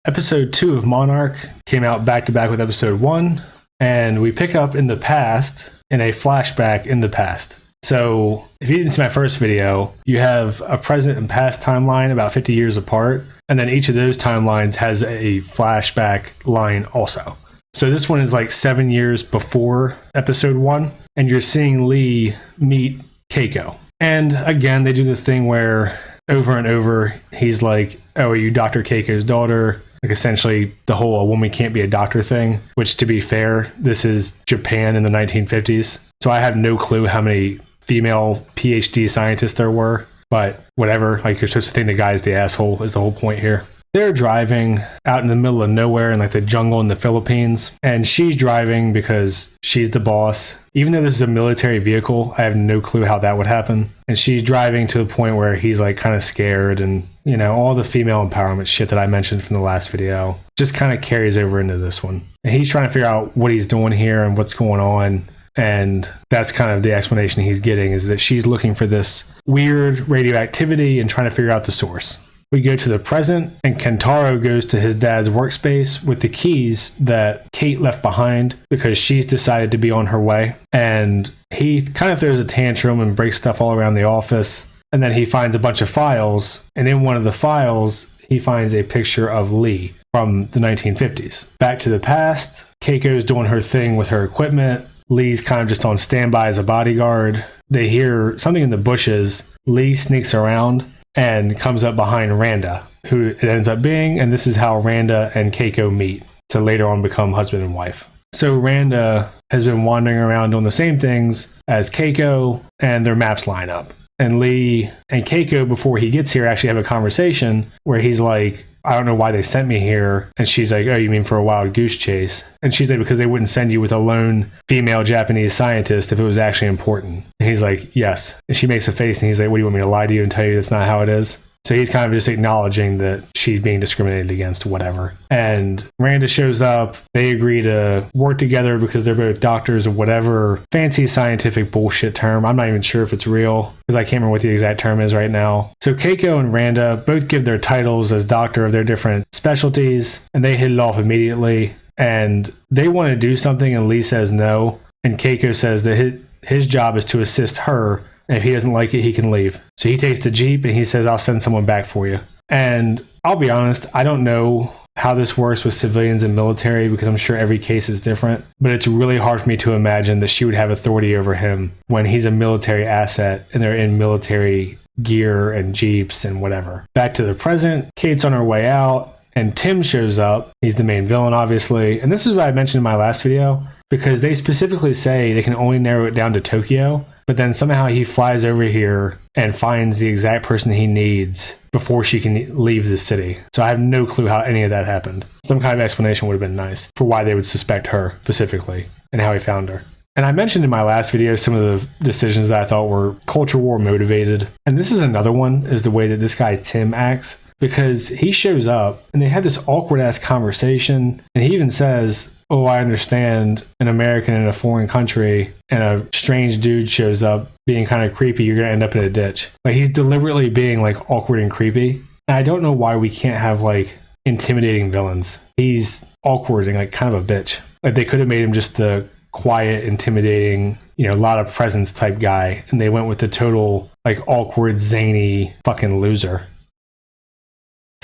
Episode 2 of Monarch came out back to back with episode 1, and we pick up in the past in a flashback in the past. So if you didn't see my first video, you have a present and past timeline about 50 years apart, and then each of those timelines has a flashback line also. So this one is like 7 years before episode 1, and you're seeing Lee meet Keiko. And again, they do the thing where over and over, he's like, oh, are you Dr. Keiko's daughter? Like essentially the whole a woman can't be a doctor thing, which to be fair, this is Japan in the 1950s. So I have no clue how many female PhD scientists there were, but whatever, like you're supposed to think the guy's the asshole is the whole point here. They're driving out in the middle of nowhere in like the jungle in the Philippines, and she's driving because she's the boss. Even though this is a military vehicle, I have no clue how that would happen. And she's driving to the point where he's like kind of scared, and you know, all the female empowerment shit that I mentioned from the last video just kind of carries over into this one. And he's trying to figure out what he's doing here and what's going on. And that's kind of the explanation he's getting, is that she's looking for this weird radioactivity and trying to figure out the source. We go to the present, and Kentaro goes to his dad's workspace with the keys that Kate left behind because she's decided to be on her way. And he kind of throws a tantrum and breaks stuff all around the office. And then he finds a bunch of files, and in one of the files, he finds a picture of Lee from the 1950s. Back to the past, Keiko's doing her thing with her equipment. Lee's kind of just on standby as a bodyguard. They hear something in the bushes. Lee sneaks around and comes up behind Randa, who it ends up being, and this is how Randa and Keiko meet to later on become husband and wife. So Randa has been wandering around doing the same things as Keiko, and their maps line up. And Lee and Keiko, before he gets here, actually have a conversation where he's like, I don't know why they sent me here. And she's like, oh, you mean for a wild goose chase? And she's like, because they wouldn't send you with a lone female Japanese scientist if it was actually important. And he's like, yes. And she makes a face, and he's like, what, do you want me to lie to you and tell you that's not how it is? So he's kind of just acknowledging that she's being discriminated against, whatever. And Randa shows up. They agree to work together because they're both doctors or whatever fancy scientific bullshit term. I'm not even sure if it's real because I can't remember what the exact term is right now. So Keiko and Randa both give their titles as doctor of their different specialties, and they hit it off immediately. And they want to do something, and Lee says no. And Keiko says that his job is to assist her, and if he doesn't like it, he can leave. So he takes the Jeep and he says, I'll send someone back for you. And I'll be honest, I don't know how this works with civilians and military because I'm sure every case is different. But it's really hard for me to imagine that she would have authority over him when he's a military asset and they're in military gear and Jeeps and whatever. Back to the present, Kate's on her way out and Tim shows up. He's the main villain, obviously. And this is what I mentioned in my last video, because they specifically say they can only narrow it down to Tokyo, but then somehow he flies over here and finds the exact person he needs before she can leave the city. So I have no clue how any of that happened. Some kind of explanation would have been nice for why they would suspect her specifically and how he found her. And I mentioned in my last video some of the decisions that I thought were culture war motivated. And this is another one, is the way that this guy Tim acts, because he shows up and they have this awkward ass conversation, and he even says, oh, I understand an American in a foreign country and a strange dude shows up being kind of creepy, you're going to end up in a ditch. Like, he's deliberately being like awkward and creepy. And I don't know why we can't have like intimidating villains. He's awkward and like kind of a bitch. Like, they could have made him just the quiet, intimidating, you know, a lot of presence type guy, and they went with the total like awkward, zany fucking loser.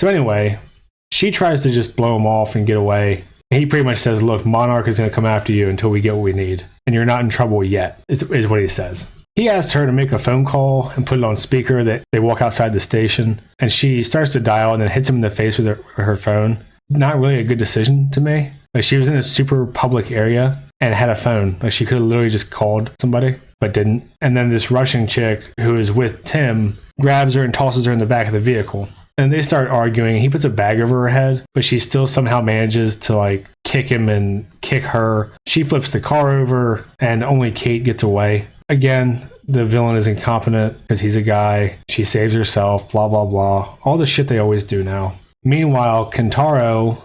So anyway, she tries to just blow him off and get away. He pretty much says, look, Monarch is going to come after you until we get what we need. And you're not in trouble yet, is what he says. He asks her to make a phone call and put it on speaker. That they walk outside the station. And she starts to dial and then hits him in the face with her phone. Not really a good decision to me. Like, she was in a super public area and had a phone. Like, she could have literally just called somebody, but didn't. And then this Russian chick who is with Tim grabs her and tosses her in the back of the vehicle. And they start arguing. He puts a bag over her head, but she still somehow manages to like kick him and kick her. She flips the car over and only Kate gets away. Again, the villain is incompetent because he's a guy. She saves herself, blah, blah, blah. All the shit they always do now. Meanwhile, Kentaro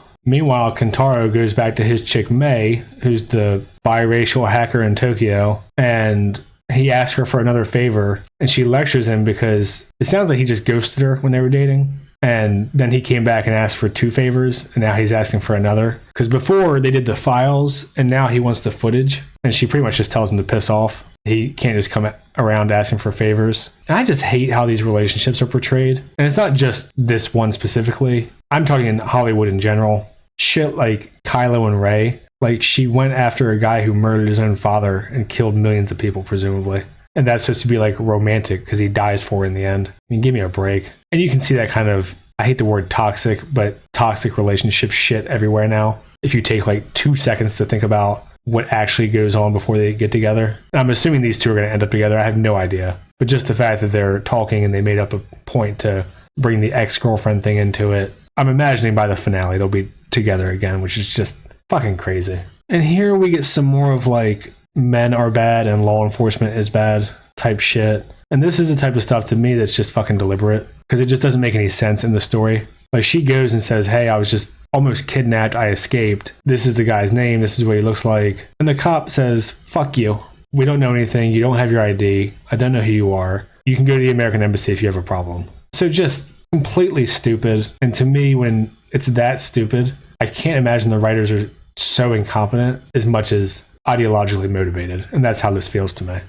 goes back to his chick May, who's the biracial hacker in Tokyo, and he asks her for another favor, and she lectures him because it sounds like he just ghosted her when they were dating. And then he came back and asked for 2 favors, and now he's asking for another. Because before they did the files, and now he wants the footage, and she pretty much just tells him to piss off. He can't just come around asking for favors. And I just hate how these relationships are portrayed. And it's not just this one specifically. I'm talking in Hollywood in general. Shit like Kylo and Rey. Like, she went after a guy who murdered his own father and killed millions of people, presumably. And that's supposed to be like romantic because he dies for her in the end. I mean, give me a break. And you can see that kind of, I hate the word toxic, but toxic relationship shit everywhere now. If you take like 2 seconds to think about what actually goes on before they get together. And I'm assuming these two are going to end up together. I have no idea. But just the fact that they're talking and they made up a point to bring the ex-girlfriend thing into it. I'm imagining by the finale they'll be together again, which is just fucking crazy. And here we get some more of like men are bad and law enforcement is bad type shit. And this is the type of stuff to me that's just fucking deliberate because it just doesn't make any sense in the story. Like, she goes and says, hey, I was just almost kidnapped. I escaped. This is the guy's name. This is what he looks like. And the cop says, fuck you. We don't know anything. You don't have your ID. I don't know who you are. You can go to the American Embassy if you have a problem. So just completely stupid. And to me, when it's that stupid, I can't imagine the writers are so incompetent as much as ideologically motivated. And that's how this feels to me.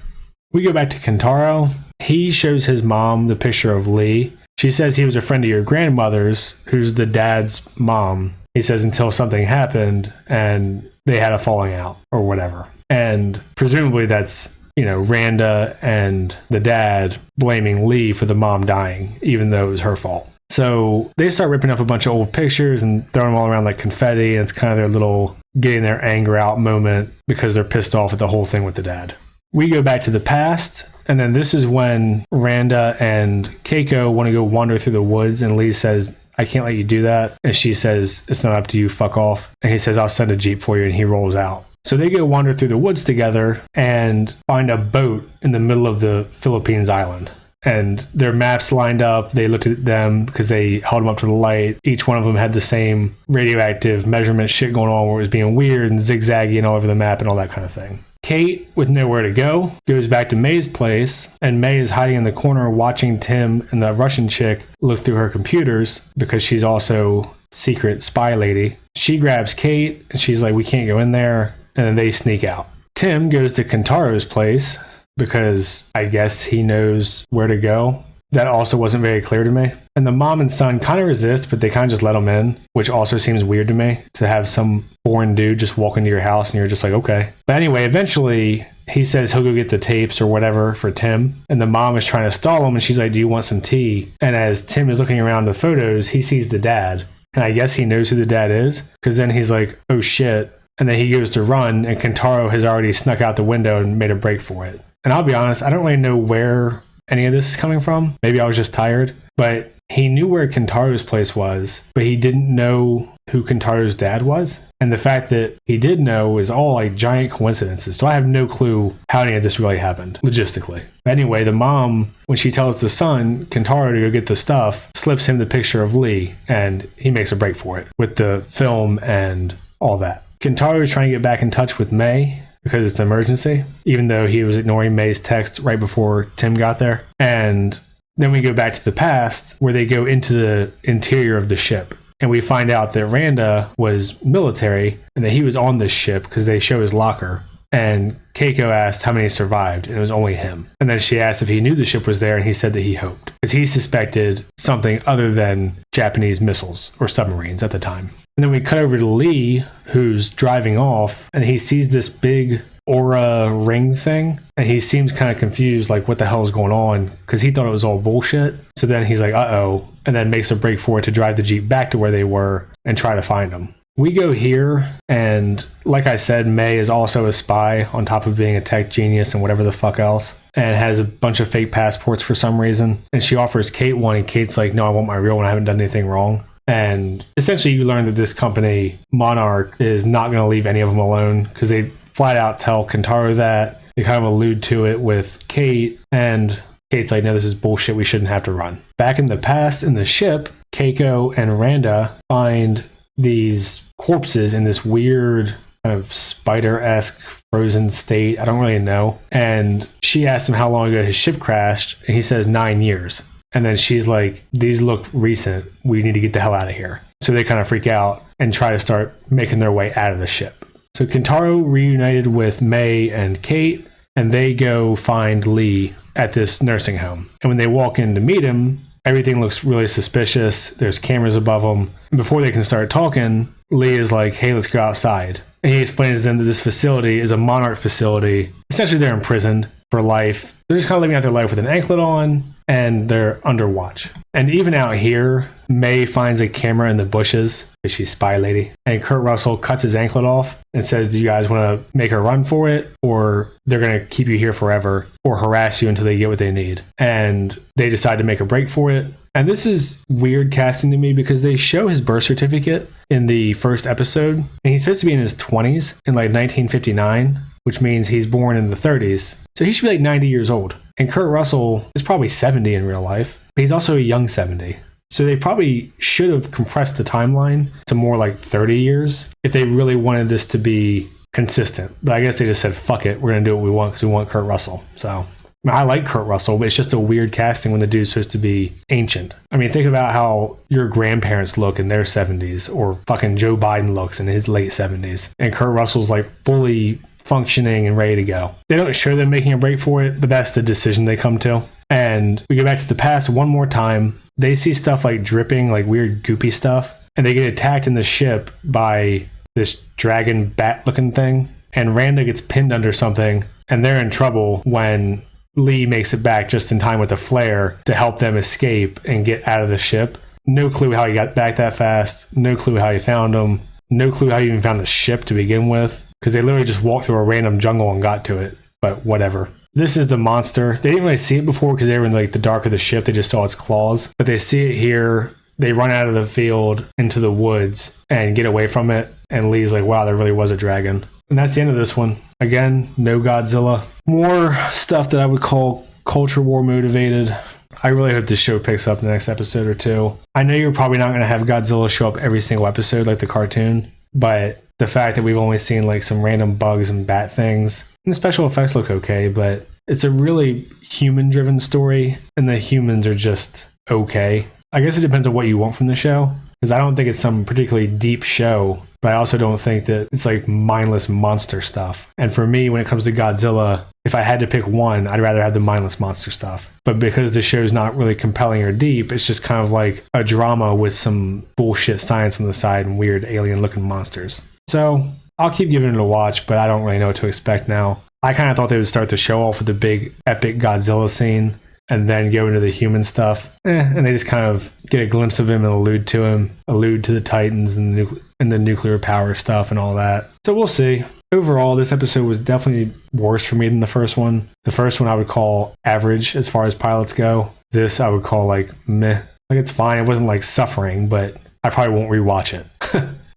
We go back to Kentaro. He shows his mom the picture of Lee. She says he was a friend of your grandmother's, who's the dad's mom. He says until something happened and they had a falling out or whatever. And presumably that's, you know, Randa and the dad blaming Lee for the mom dying, even though it was her fault. So they start ripping up a bunch of old pictures and throwing them all around like confetti. And it's kind of their little getting their anger out moment because they're pissed off at the whole thing with the dad. We go back to the past, and then this is when Randa and Keiko want to go wander through the woods, and Lee says, I can't let you do that. And she says, it's not up to you, fuck off. And he says, I'll send a Jeep for you, and he rolls out. So they go wander through the woods together and find a boat in the middle of the Philippines island. And their maps lined up. They looked at them because they held them up to the light. Each one of them had the same radioactive measurement shit going on where it was being weird and zigzaggy and all over the map and all that kind of thing. Kate, with nowhere to go, goes back to May's place, and May is hiding in the corner watching Tim and the Russian chick look through her computers because she's also secret spy lady. She grabs Kate, and she's like, we can't go in there, and then they sneak out. Tim goes to Kentaro's place because I guess he knows where to go. That also wasn't very clear to me. And the mom and son kind of resist, but they kind of just let him in, which also seems weird to me, to have some foreign dude just walk into your house and you're just like, okay. But anyway, eventually he says he'll go get the tapes or whatever for Tim. And the mom is trying to stall him and she's like, do you want some tea? And as Tim is looking around the photos, he sees the dad. And I guess he knows who the dad is because then he's like, oh shit. And then he goes to run and Kentaro has already snuck out the window and made a break for it. And I'll be honest, I don't really know where any of this is coming from. Maybe I was just tired, but he knew where Kentaro's place was, but he didn't know who Kentaro's dad was. And the fact that he did know is all like giant coincidences. So I have no clue how any of this really happened logistically. But anyway, the mom, when she tells the son, Kentaro, to go get the stuff, slips him the picture of Lee and he makes a break for it with the film and all that. Kentaro is trying to get back in touch with May because it's an emergency, even though he was ignoring May's text right before Tim got there. And then we go back to the past where they go into the interior of the ship. And we find out that Randa was military and that he was on this ship because they show his locker. And Keiko asked how many survived, and it was only him. And then she asked if he knew the ship was there, and he said that he hoped, because he suspected something other than Japanese missiles or submarines at the time. And then we cut over to Lee, who's driving off, and he sees this big aura ring thing, and he seems kind of confused, like what the hell is going on, because he thought it was all bullshit. So then he's like, uh-oh, and then makes a break for it to drive the Jeep back to where they were and try to find them. We go here, and like I said, May is also a spy on top of being a tech genius and whatever the fuck else, and has a bunch of fake passports for some reason. And she offers Kate one, and Kate's like, no, I want my real one. I haven't done anything wrong. And essentially you learn that this company, Monarch, is not going to leave any of them alone because they flat out tell Kentaro that. They kind of allude to it with Kate, and Kate's like, no, this is bullshit. We shouldn't have to run. Back in the past, in the ship, Keiko and Randa find these corpses in this weird kind of spider-esque frozen state. I don't really know. And she asks him how long ago his ship crashed, and he says 9 years. And then she's like, these look recent. We need to get the hell out of here. So they kind of freak out and try to start making their way out of the ship. So Kentaro reunited with May and Kate, and they go find Lee at this nursing home. And when they walk in to meet him, everything looks really suspicious. There's cameras above them. And before they can start talking, Lee is like, hey, let's go outside. And he explains to them that this facility is a Monarch facility. Essentially, they're imprisoned for life. They're just kind of living out their life with an anklet on, and they're under watch. And even out here, May finds a camera in the bushes, because she's spy lady. And Kurt Russell cuts his anklet off and says, do you guys want to make a run for it? Or they're going to keep you here forever or harass you until they get what they need. And they decide to make a break for it. And this is weird casting to me because they show his birth certificate in the first episode. And he's supposed to be in his 20s in like 1959, which means he's born in the 30s. So he should be like 90 years old. And Kurt Russell is probably 70 in real life, but he's also a young 70. So they probably should have compressed the timeline to more like 30 years if they really wanted this to be consistent. But I guess they just said, fuck it, we're going to do what we want because we want Kurt Russell. So I like Kurt Russell, but it's just a weird casting when the dude's supposed to be ancient. I mean, think about how your grandparents look in their 70s, or fucking Joe Biden looks in his late 70s. And Kurt Russell's like fully functioning and ready to go. They don't show them making a break for it, but that's the decision they come to. And we go back to the past one more time. They see stuff like dripping, like weird goopy stuff, and they get attacked in the ship by this dragon bat looking thing. And Randa gets pinned under something, and they're in trouble when Lee makes it back just in time with a flare to help them escape and get out of the ship. No clue how he got back that fast. No clue how he found them. No clue how he even found the ship to begin with, because they literally just walked through a random jungle and got to it. But whatever. This is the monster. They didn't really see it before because they were in like the dark of the ship. They just saw its claws. But they see it here. They run out of the field into the woods and get away from it. And Lee's like, wow, there really was a dragon. And that's the end of this one. Again, no Godzilla. More stuff that I would call culture war motivated. I really hope this show picks up in the next episode or two. I know you're probably not going to have Godzilla show up every single episode like the cartoon, but the fact that we've only seen like some random bugs and bat things, and the special effects look okay, but it's a really human-driven story, and the humans are just okay. I guess it depends on what you want from the show, because I don't think it's some particularly deep show, but I also don't think that it's like mindless monster stuff. And for me, when it comes to Godzilla, if I had to pick one, I'd rather have the mindless monster stuff. But because the show's not really compelling or deep, it's just kind of like a drama with some bullshit science on the side and weird alien-looking monsters. So I'll keep giving it a watch, but I don't really know what to expect now. I kind of thought they would start the show off with the big epic Godzilla scene and then go into the human stuff. And they just kind of get a glimpse of him and allude to the Titans and the nuclear power stuff and all that. So we'll see. Overall, this episode was definitely worse for me than the first one. The first one I would call average as far as pilots go. This I would call like meh. Like it's fine. It wasn't like suffering, but I probably won't rewatch it.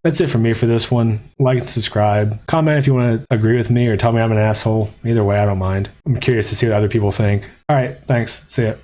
That's it for me for this one. Like and subscribe. Comment if you want to agree with me or tell me I'm an asshole. Either way, I don't mind. I'm curious to see what other people think. All right, thanks. See ya.